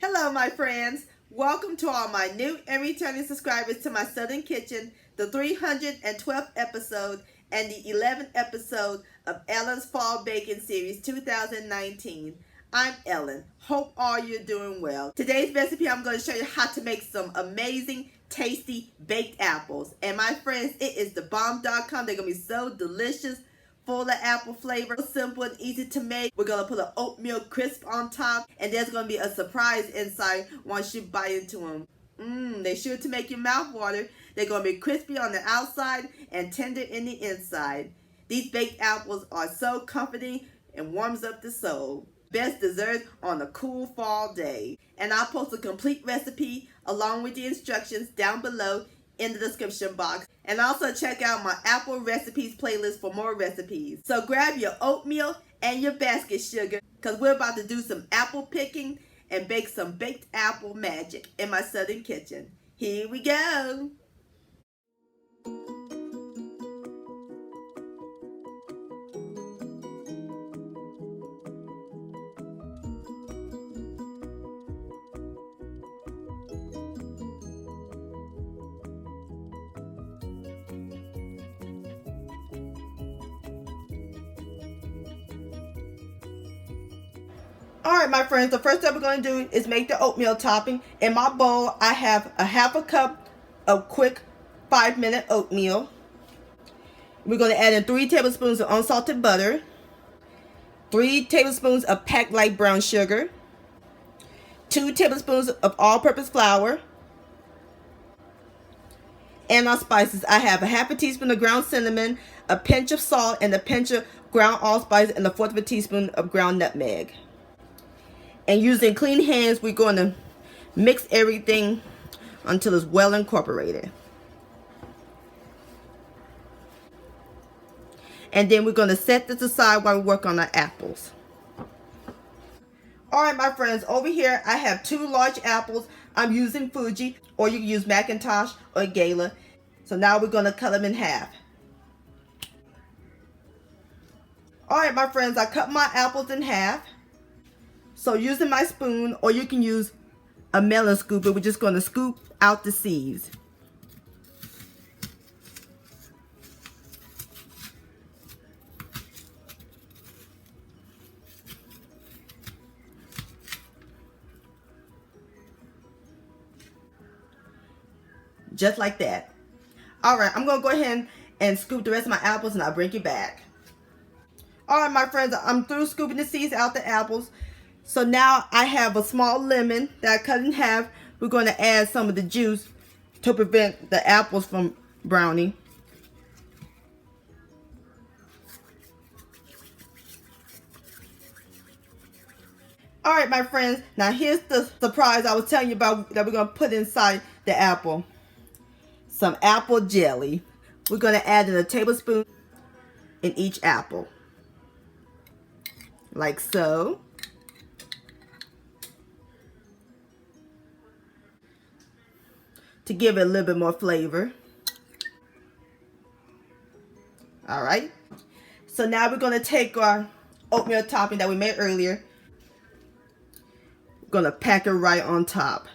Hello my friends, welcome to all my new and returning subscribers to my Southern Kitchen, the 312th episode and the 11th episode of Ellen's Fall Baking Series 2019. I'm Ellen. Hope all you're doing well. Today's recipe, I'm going to show you how to make some amazing, tasty baked apples. And my friends, it is thebomb.com. They're going to be so delicious, full of apple flavor, simple and easy to make. We're going to put an oatmeal crisp on top, and there's going to be a surprise inside once you bite into them. They're sure to make your mouth water. They're going to be crispy on the outside and tender in the inside. These baked apples are so comforting and warms up the soul. Best dessert on a cool fall day. And I'll post a complete recipe along with the instructions down below in the description box. And also check out my apple recipes playlist for more recipes. So grab your oatmeal and your basket sugar, because we're about to do some apple picking and bake some baked apple magic in my Southern kitchen. Here we go. Alright my friends, the first step we're going to do is make the oatmeal topping. In my bowl, I have a half a cup of quick 5-minute oatmeal. We're going to add in 3 tablespoons of unsalted butter, 3 tablespoons of packed light brown sugar, 2 tablespoons of all-purpose flour, and our spices. I have a half a teaspoon of ground cinnamon, a pinch of salt, and a pinch of ground allspice, and a fourth of a teaspoon of ground nutmeg. And using clean hands, we're going to mix everything until it's well incorporated. And then we're going to set this aside while we work on our apples. Alright my friends, over here I have 2 large apples. I'm using Fuji, or you can use McIntosh or Gala. So now we're going to cut them in half. Alright my friends, I cut my apples in half. So using my spoon, or you can use a melon scooper, we're just going to scoop out the seeds. Just like that. Alright, I'm going to go ahead and scoop the rest of my apples, and I'll bring you back. Alright my friends, I'm through scooping the seeds out the apples. So now I have a small lemon that I cut in half. We're going to add some of the juice to prevent the apples from browning. Alright my friends, now here's the surprise I was telling you about that we're going to put inside the apple. Some apple jelly. We're going to add in a tablespoon in each apple. Like so. To give it a little bit more flavor. Alright. So now we're going to take our oatmeal topping that we made earlier. We're going to pack it right on top.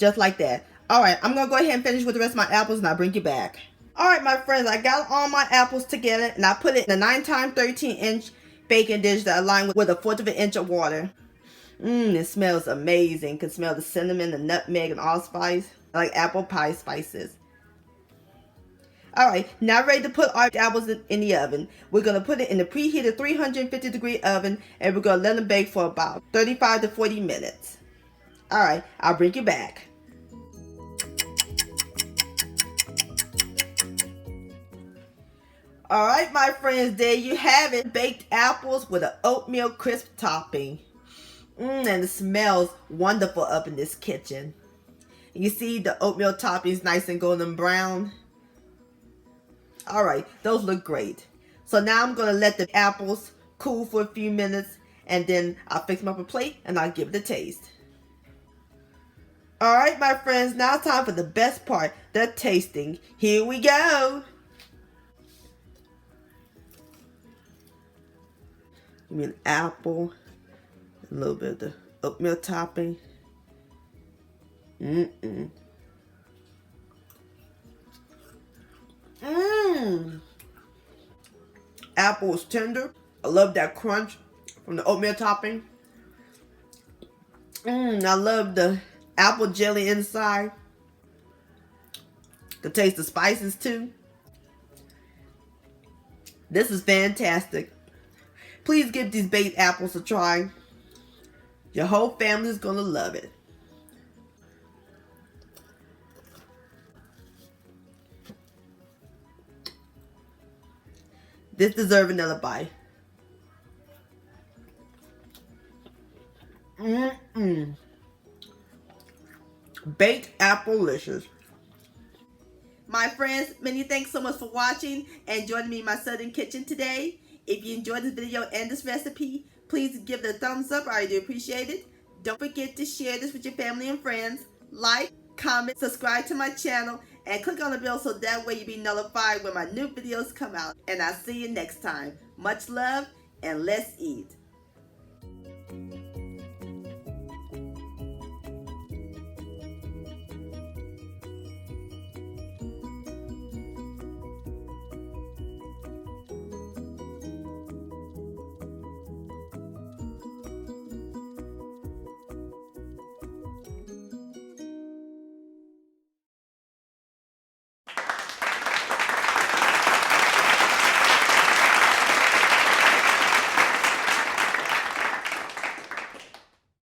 Just like that. Alright, I'm going to go ahead and finish with the rest of my apples, and I'll bring you back. Alright my friends, I got all my apples together, and I put it in a 9x13-inch baking dish that I lined with a 1/4 of an inch of water. It smells amazing. You can smell the cinnamon, the nutmeg, and allspice, like apple pie spices. Alright, now ready to put our apples in the oven. We're going to put it in the preheated 350-degree oven, and we're going to let them bake for about 35 to 40 minutes. Alright, I'll bring you back. Alright my friends, there you have it. Baked apples with an oatmeal crisp topping. And it smells wonderful up in this kitchen. You see the oatmeal topping is nice and golden brown. Alright, those look great. So now I'm going to let the apples cool for a few minutes, and then I'll fix them up a plate and I'll give it a taste. Alright my friends, now it's time for the best part, the tasting. Here we go. Give me an apple, a little bit of the oatmeal topping. Mmm. Apple is tender. I love that crunch from the oatmeal topping. I love the apple jelly inside. The taste of spices too. This is fantastic. Please give these baked apples a try. Your whole family is going to love it. This deserves another bite. Baked apple-licious. My friends, many thanks so much for watching and joining me in my Southern kitchen today. If you enjoyed this video and this recipe, please give it a thumbs up. I do appreciate it. Don't forget to share this with your family and friends. Like, comment, subscribe to my channel, and click on the bell so that way you'll be notified when my new videos come out. And I'll see you next time. Much love, and let's eat.